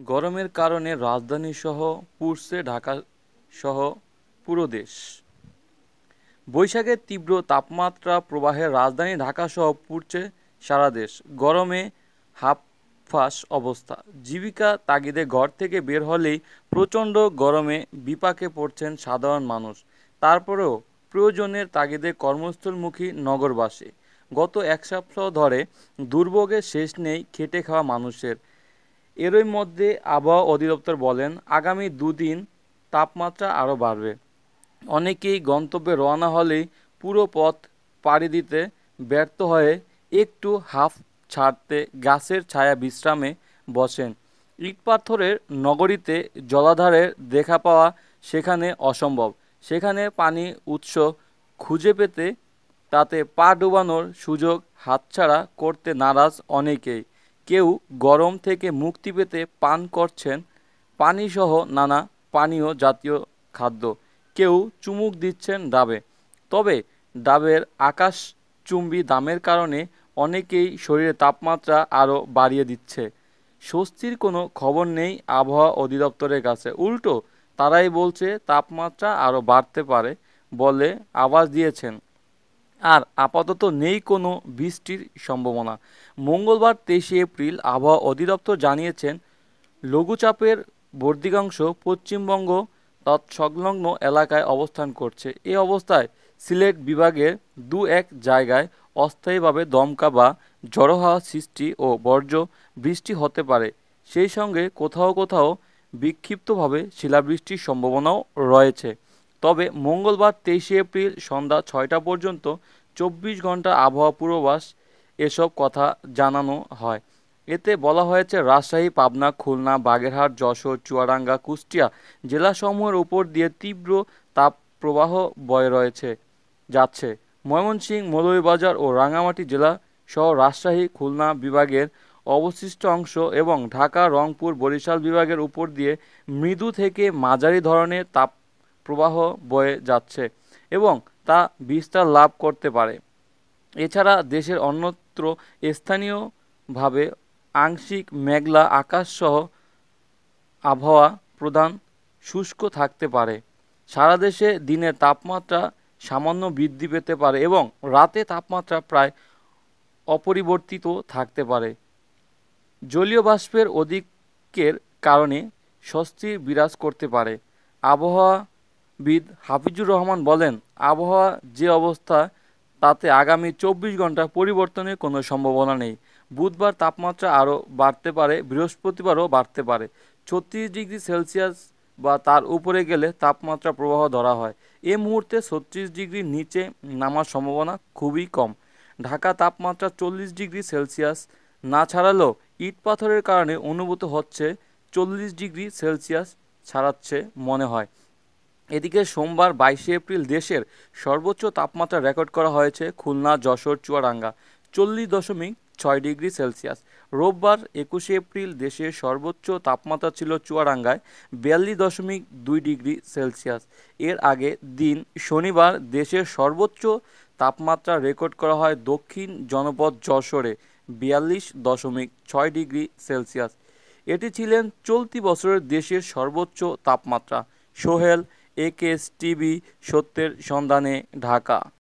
গরমের কারণে রাজধানীসহ পুড়ছে ঢাকাসহ পুরো দেশ। বৈশাখের তীব্র তাপমাত্রা প্রবাহে রাজধানী ঢাকাসহ পুড়ছে সারা দেশ। গরমে হাঁফফাঁস অবস্থা। জীবিকা তাগিদে ঘর থেকে বের হলেই প্রচণ্ড গরমে বিপাকে পড়ছেন সাধারণ মানুষ। তারপরেও প্রয়োজনের তাগিদে কর্মস্থলমুখী নগরবাসী। গত এক সপ্তাহ ধরে দুর্ভোগের শেষ নেই খেটে খাওয়া মানুষের। এরই মধ্যে আবহাওয়া অধিদপ্তর বলেন, আগামী দুদিন তাপমাত্রা আরও বাড়বে। অনেকেই গন্তব্যে রওনা হলেই পুরো পথ পাড়ি দিতে ব্যর্থ হয়ে একটু হাঁফ ছাড়তে গাছের ছায়া বিশ্রামে বসেন। ইটপাথরের নগরীতে জলাধারের দেখা পাওয়া সেখানে অসম্ভব। সেখানে পানি উৎস খুঁজে পেতে তাতে পা ডোবানোর সুযোগ হাতছাড়া করতে নারাজ অনেকেই। কেউ গরম থেকে মুক্তি পেতে পান করছেন পানিসহ নানা পানীয় জাতীয় খাদ্য। কেউ চুমুক দিচ্ছেন ডাবে। তবে ডাবের আকাশচুম্বী দামের কারণে অনেকেই শরীরের তাপমাত্রা আরও বাড়িয়ে দিচ্ছে। স্বস্তির কোনো খবর নেই আবহাওয়া অধিদপ্তরের কাছে। উল্টো তারাই বলছে তাপমাত্রা আরও বাড়তে পারে বলে আভাস দিয়েছেন। আর আপাতত নেই কোনো বৃষ্টির সম্ভাবনা। মঙ্গলবার ২৩শে এপ্রিল আবহাওয়া অধিদপ্তর জানিয়েছেন, লঘুচাপের বর্ধিকাংশ পশ্চিমবঙ্গ তৎসংলগ্ন এলাকায় অবস্থান করছে। এ অবস্থায় সিলেট বিভাগের দু-এক জায়গায় অস্থায়ীভাবে দমকা বা ঝড়ো হাওয়া সৃষ্টি ও বজ্র বৃষ্টি হতে পারে। সেই সঙ্গে কোথাও কোথাও বিক্ষিপ্তভাবে শিলাবৃষ্টির সম্ভাবনাও রয়েছে। তবে মঙ্গলবার ২৩শে এপ্রিল সন্ধ্যা ৬টা পর্যন্ত ২৪ ঘন্টা আবহাওয়া পূর্বাভাস এসব কথা জানানো হয়। এতে বলা হয়েছে, রাজশাহী, পাবনা, খুলনা, বাগেরহাট, যশোর, চুয়াডাঙ্গা, কুষ্টিয়া জেলাসমূহের উপর দিয়ে তীব্র তাপপ্রবাহ বয়ে যাচ্ছে। ময়মনসিংহ, মৌলভীবাজার ও রাঙ্গামাটি জেলা সহ রাজশাহী, খুলনা বিভাগের অবশিষ্ট অংশ এবং ঢাকা, রংপুর, বরিশাল বিভাগের উপর দিয়ে মৃদু থেকে মাঝারি ধরনের তাপপ্রবাহ বয়ে যাচ্ছে এবং তা বিস্তার লাভ করতে পারে। এছাড়া দেশের অন্যত্র স্থানীয়ভাবে আংশিক মেঘলা আকাশসহ আবহাওয়া প্রধান শুষ্ক থাকতে পারে। সারা দেশে দিনের তাপমাত্রা সামান্য বৃদ্ধি পেতে পারে এবং রাতে তাপমাত্রা প্রায় অপরিবর্তিত থাকতে পারে। জলীয় বাষ্পের অধিকের কারণে স্বস্তি বিরাজ করতে পারে। আবহাওয়াবিদ হাফিজুর রহমান বলেন, আবহাওয়া যে অবস্থা তাতে আগামী ২৪ ঘন্টা পরিবর্তনের কোনো সম্ভাবনা নেই। বুধবার তাপমাত্রা আরও বাড়তে পারে, বৃহস্পতিবারও বাড়তে পারে। ৩৬ ডিগ্রি সেলসিয়াস বা তার উপরে গেলে তাপমাত্রা প্রবাহ ধরা হয়। এ মুহূর্তে ৩৬ ডিগ্রির নিচে নামার সম্ভাবনা খুবই কম। ঢাকা তাপমাত্রা ৪০ ডিগ্রি সেলসিয়াস না ছাড়ালেও ইট-পাথরের কারণে অনুভূত হচ্ছে ৪০ ডিগ্রি সেলসিয়াস ছাড়াচ্ছে মনে হয়। এদিকে সোমবার ২২শে এপ্রিল দেশের সর্বোচ্চ তাপমাত্রা রেকর্ড করা হয়েছে খুলনা, যশোর, চুয়াডাঙ্গা ৪০.৬ ডিগ্রি সেলসিয়াস। রোববার ২১শে এপ্রিল দেশের সর্বোচ্চ তাপমাত্রা ছিল চুয়াডাঙ্গায় ৪২.২ ডিগ্রি সেলসিয়াস। এর আগের দিন শনিবার দেশের সর্বোচ্চ তাপমাত্রা রেকর্ড করা হয় দক্ষিণ জনপদ যশোরে ৪২.৬ ডিগ্রি সেলসিয়াস। এটি ছিলেন চলতি বছরের দেশের সর্বোচ্চ তাপমাত্রা। সোহেল, একেএস টিভি, সত্যের সন্ধানে, ঢাকা।